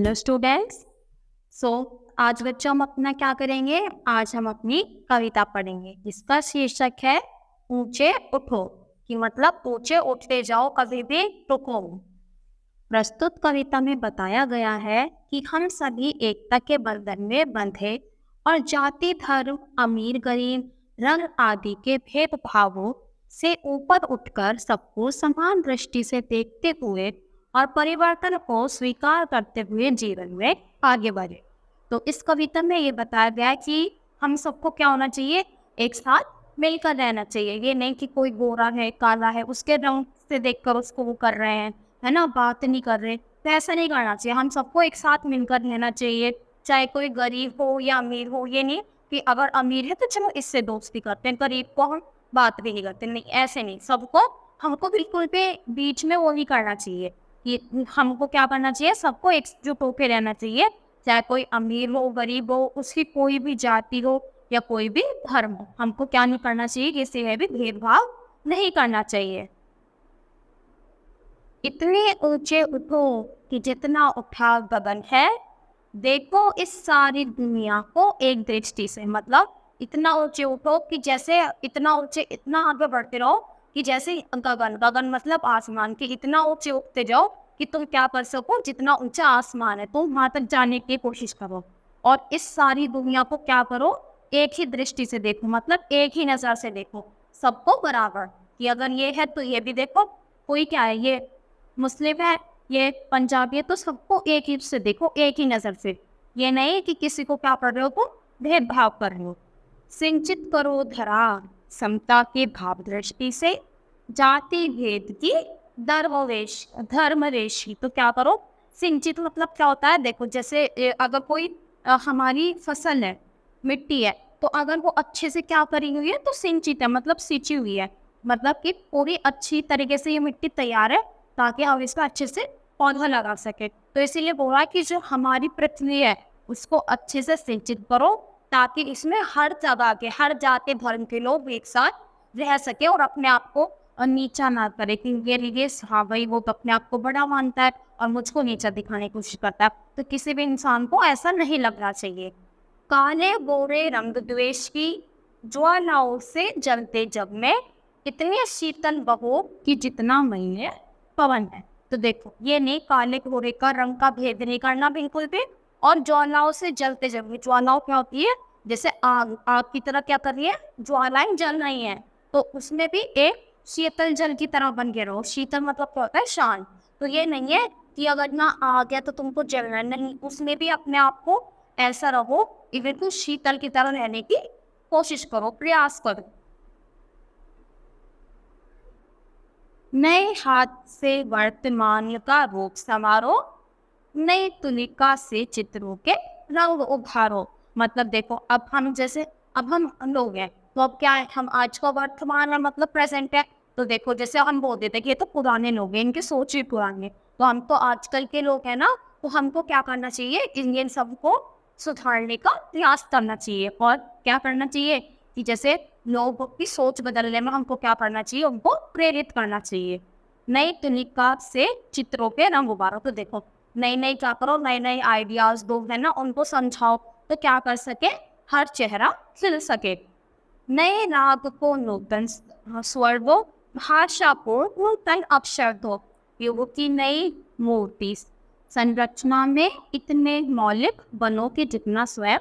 Hello students. सो आज बच्चों हम अपना क्या करेंगे? आज हम अपनी कविता पढ़ेंगे जिसका शीर्षक है ऊंचे उठो। कि मतलब ऊंचे उठते जाओ, कभी भी रुको। प्रस्तुत कविता में बताया गया है कि हम सभी एकता के बंधन में बंधे और जाति, धर्म, अमीर गरीब, रंग आदि के भेदभावों से ऊपर उठकर सबको समान दृष्टि से देखते हुए और परिवर्तन को स्वीकार करते हुए जीवन में आगे बढ़े। तो इस कविता में ये बताया गया है कि हम सबको क्या होना चाहिए? एक साथ मिलकर रहना चाहिए। ये नहीं कि कोई गोरा है, काला है, उसके रंग से देखकर उसको वो कर रहे हैं, है ना, बात नहीं कर रहे। तो ऐसा नहीं करना चाहिए। हम सबको एक साथ मिलकर रहना चाहिए, चाहे कोई गरीब हो या अमीर हो। ये नहीं कि अगर अमीर है तो चलो इससे दोस्ती करते हैं, गरीब को हम बात भी नहीं करते। नहीं, ऐसे नहीं। सबको हमको बिल्कुल भी बीच में वो नहीं करना चाहिए। कि हमको क्या करना चाहिए? सबको एकजुट होकर रहना चाहिए, चाहे कोई अमीर हो, गरीब हो, उसकी कोई भी जाति हो या कोई भी धर्म हो। हमको क्या नहीं करना चाहिए? किसी में भी भेदभाव नहीं करना चाहिए। इतने ऊंचे उठो कि जितना उठा गगन है, देखो इस सारी दुनिया को एक दृष्टि से। मतलब इतना ऊंचे उठो कि जैसे इतना ऊंचे, इतना आगे बढ़ते रहो कि जैसे गगन, गगन मतलब आसमान, के इतना ऊंचे उठते जाओ कि तुम क्या कर सको, जितना ऊंचा आसमान है तुम वहां तक जाने की कोशिश करो। और इस सारी दुनिया को क्या करो? एक ही दृष्टि से देखो, मतलब एक ही नजर से देखो, सबको बराबर। कि अगर ये है तो ये भी देखो, कोई क्या है, ये मुस्लिम है, ये पंजाबी है, तो सबको एक ही से देखो, एक ही नजर से। ये नहीं कि किसी को क्या कर रहे हो, तो भेदभाव कर रहे हो। सिंचित करो धरा समता के भाव दृष्टि से, जाति भेद की धर्म रेशी। तो क्या करो? सिंचित मतलब क्या होता है? देखो जैसे अगर कोई हमारी फसल है, मिट्टी है, तो अगर वो अच्छे से क्या करी हुई है तो सिंचित है, मतलब सींची हुई है। मतलब कि पूरी अच्छी तरीके से ये मिट्टी तैयार है ताकि हम इसका अच्छे से पौधा लगा सके। तो इसीलिए बोला कि जो हमारी पृथ्वी है उसको अच्छे से सिंचित करो, ताकि इसमें हर जगह के, हर जाति धर्म के लोग एक साथ रह सके और अपने आप को नीचा ना करे कि ये हाँ भाई वो तो अपने आप को बड़ा मानता है और मुझको नीचा दिखाने की कोशिश करता है। तो किसी भी इंसान को ऐसा नहीं लगना चाहिए। काले गोरे रंग द्वेष की ज्वालाओं से जलते जग में, इतने शीतल बहो कि जितना महीने पवन है। तो देखो ये नहीं, काले गोरे का रंग का भेद नहीं करना बिल्कुल भी। और ज्वालाओं से जलते जग में, ज्वालाओं क्या होती है? जैसे आग, आग की तरह क्या कर रही है? ज्वालाएं जल रही हैं, तो उसमें भी एक शीतल जल की तरह बन के रहो। शीतल मतलब क्या होता है? शांत। तो ये नहीं है कि अगर ना आ गया तो तुमको जलना नहीं, उसमें भी अपने आप को ऐसा रहो कि बिल्कुल शीतल की तरह रहने की कोशिश करो, प्रयास करो। नए हाथ से वर्तमान का रूप संवारो, नई तुलिका से चित्रों के रंग उभारो। मतलब देखो, अब हम जैसे, अब हम लोग हैं, तो अब क्या है? हम आज का वर्तमान है, मतलब प्रेजेंट है। तो देखो जैसे हम बोल देते कि ये तो पुराने लोग हैं, इनकी सोच ही पुरानी है, तो हम तो आजकल के लोग हैं ना। तो हमको क्या करना चाहिए? इन सबको सुधारने का प्रयास करना चाहिए। और क्या करना चाहिए कि जैसे लोगों की सोच बदलने में हमको क्या करना चाहिए? उनको प्रेरित करना चाहिए। नई तुलिका से चित्रों के रंग उभारो। तो देखो नई नई क्या करो, नए नए आइडियाज दो, है ना, उनको समझाओ, तो क्या कर सके? हर चेहरा खिल सके। नए राग को नूतन स्वर दो, भाषा को नूतन अक्षर दो। युग की नई मूर्ति संरचना में इतने मौलिक बनो कि जितना स्वयं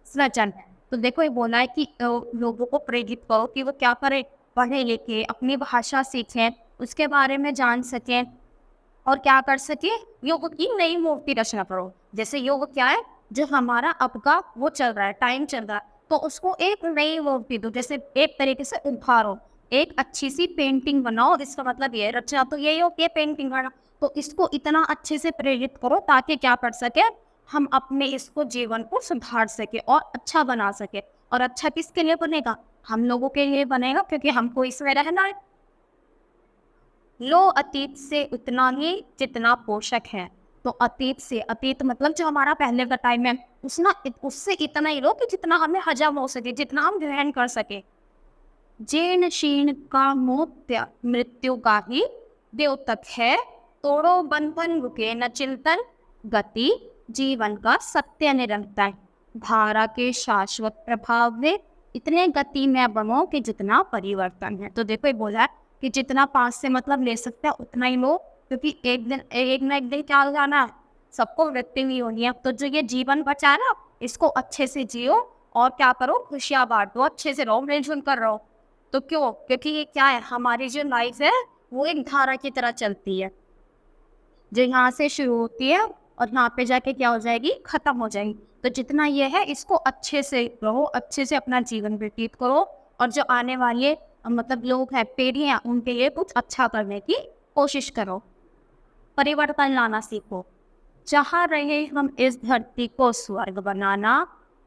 सृजन है। तो देखो ये बोला है कि लोगों को प्रेरित करो कि वो क्या करें? पढ़े लिखे, अपनी भाषा सीखें, उसके बारे में जान सकें और क्या कर सके? योग की नई मूर्ति रचना करो। जैसे योग क्या है? जो हमारा अब का वो चल रहा है, टाइम चल रहा है, तो उसको एक नई मूर्ति दो। जैसे एक तरीके से उभारो, एक अच्छी सी पेंटिंग बनाओ। इसका मतलब ये रचना तो यही हो कि पेंटिंग करना। तो इसको इतना अच्छे से प्रेरित करो ताकि क्या कर सके? हम अपने इसको जीवन को सुधार सके और अच्छा बना सके। और अच्छा किसके लिए बनेगा? हम लोगों के लिए बनेगा, क्योंकि हमको इसमें रहना है। लो अतीत से उतना ही जितना पोषक है। तो अतीत से, अतीत मतलब जो हमारा पहले का टाइम है, उससे इतना ही लो कि जितना हमें हजम हो सके, जितना हम ग्रहण कर सके। जीर्ण शीर्ण का मोत्य मृत्यु का ही द्योतक है, तोड़ो बंधन रुके न चिंतन गति जीवन का सत्य निरंतर, धारा के शाश्वत प्रभाव में इतने गति में बनो कि जितना परिवर्तन है। तो देखो ये बोला है कि जितना पास से मतलब ले सकते हैं उतना ही लो, क्योंकि एक ना एक दिन क्या हो जाना है, सबको मृत्यु नहीं होनी है। तो जो ये जीवन बचा है ना, इसको अच्छे से जियो और क्या करो, खुशियां बांटो, अच्छे से रहो, मिलजुल कर रहो। तो क्यों, क्योंकि ये क्या है, हमारी जो लाइफ है वो एक धारा की तरह चलती है, जो यहाँ से शुरू होती है और यहाँ पे जाके क्या हो जाएगी, खत्म हो जाएगी। तो जितना ये है इसको अच्छे से रहो, अच्छे से अपना जीवन व्यतीत करो, और जो आने वाले मतलब लोग हैं, पीढ़ियाँ, उनके लिए कुछ अच्छा करने की कोशिश करो। परिवर्तन लाना सीखो, जहाँ रहे हम इस धरती को स्वर्ग बनाना,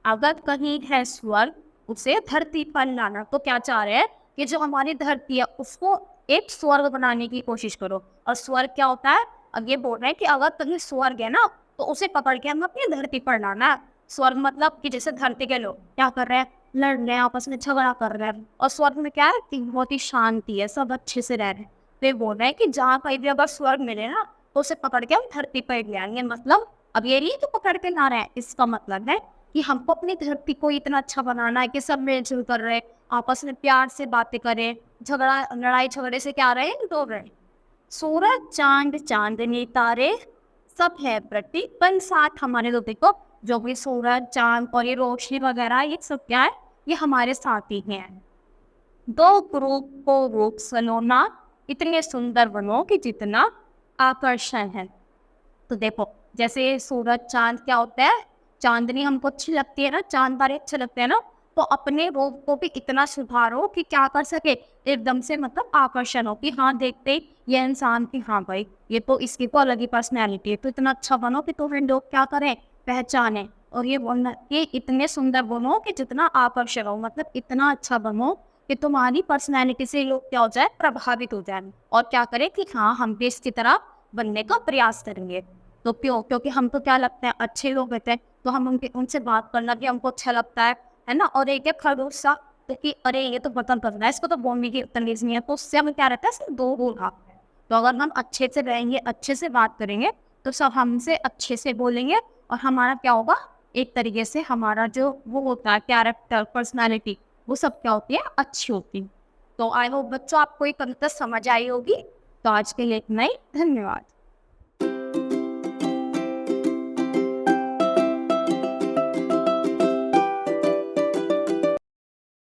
अगर कहीं है स्वर्ग उसे धरती पर लाना। तो क्या चाह रहे हैं कि जो हमारी धरती है उसको एक स्वर्ग बनाने की कोशिश करो। और स्वर्ग क्या होता है, अब ये बोल रहे हैं कि अगर कहीं स्वर्ग है ना तो उसे पकड़ के हम अपनी धरती पर लाना। स्वर्ग मतलब कि जैसे धरती के लोग क्या कर रहे हैं, लड़ रहे हैं, आपस में झगड़ा कर रहे हैं, और स्वर्ग में क्या है कि बहुत ही शांति है, सब अच्छे से रह रहे हैं। तो ये बोल रहे हैं कि जहाँ कहीं भी अगर स्वर्ग मिले ना तो उसे पकड़ के हम धरती पर ले आएंगे। मतलब अब ये नहीं तो पकड़ के ला रहे हैं, इसका मतलब है कि हमको अपनी धरती को इतना अच्छा बनाना है कि सब मिलजुल कर रहे, आपस में प्यार से बातें करें, झगड़ा लड़ाई झगड़े से क्या रहे, दो रहे। सूरज चांद चांदनी तारे सब है प्रतीक बन साथ हमारे। तो देखो जो भी सूरज चांद और ये रोशनी वगैरह ये सब क्या है, ये हमारे साथ ही हैं। दो ग्रुप को रूप सलोना, इतने सुंदर बनो कि जितना आकर्षण है। तो देखो जैसे सूरज चांद क्या होता है, चांदनी हमको अच्छी लगती है ना, चांद तारे अच्छे लगते हैं ना, तो अपने रूप को भी इतना सुधारो कि क्या कर सके, एकदम से मतलब आकर्षण हो कि हाँ देखते ही ये इंसान की, हाँ भाई ये तो इसकी तो अलग ही पर्सनैलिटी है, तो इतना अच्छा बनो कि तुम्हें लोग क्या करें, पहचाने। और ये बोलना कि इतने सुंदर बनो कि जितना आकर्षण हो, मतलब इतना अच्छा बनो कि तुम्हारी पर्सनैलिटी से लोग क्या हो जाए, प्रभावित हो जाए, और क्या करें कि हाँ हम भी इसकी तरह बनने का प्रयास करेंगे। तो क्यों, क्योंकि हमको क्या लगता है, अच्छे लोग होते हैं तो हम उनसे बात करना भी हमको अच्छा लगता है ना। और एक खरगोश सा तो कि अरे ये तो बर्तन करना है, इसको तो बोलने की तमीज नहीं है, तो उससे हमें क्या रहता है, सिर्फ दो बोल रहा है। तो अगर हम अच्छे से रहेंगे, अच्छे से बात करेंगे, तो सब हमसे अच्छे से बोलेंगे, और हमारा क्या होगा, एक तरीके से हमारा जो वो होता है कैरेक्टर, पर्सनैलिटी, वो सब क्या होती है, अच्छी होती। तो आई होप बच्चों आपको ये कविता समझ आई होगी। तो आज के लिए इतना ही, धन्यवाद।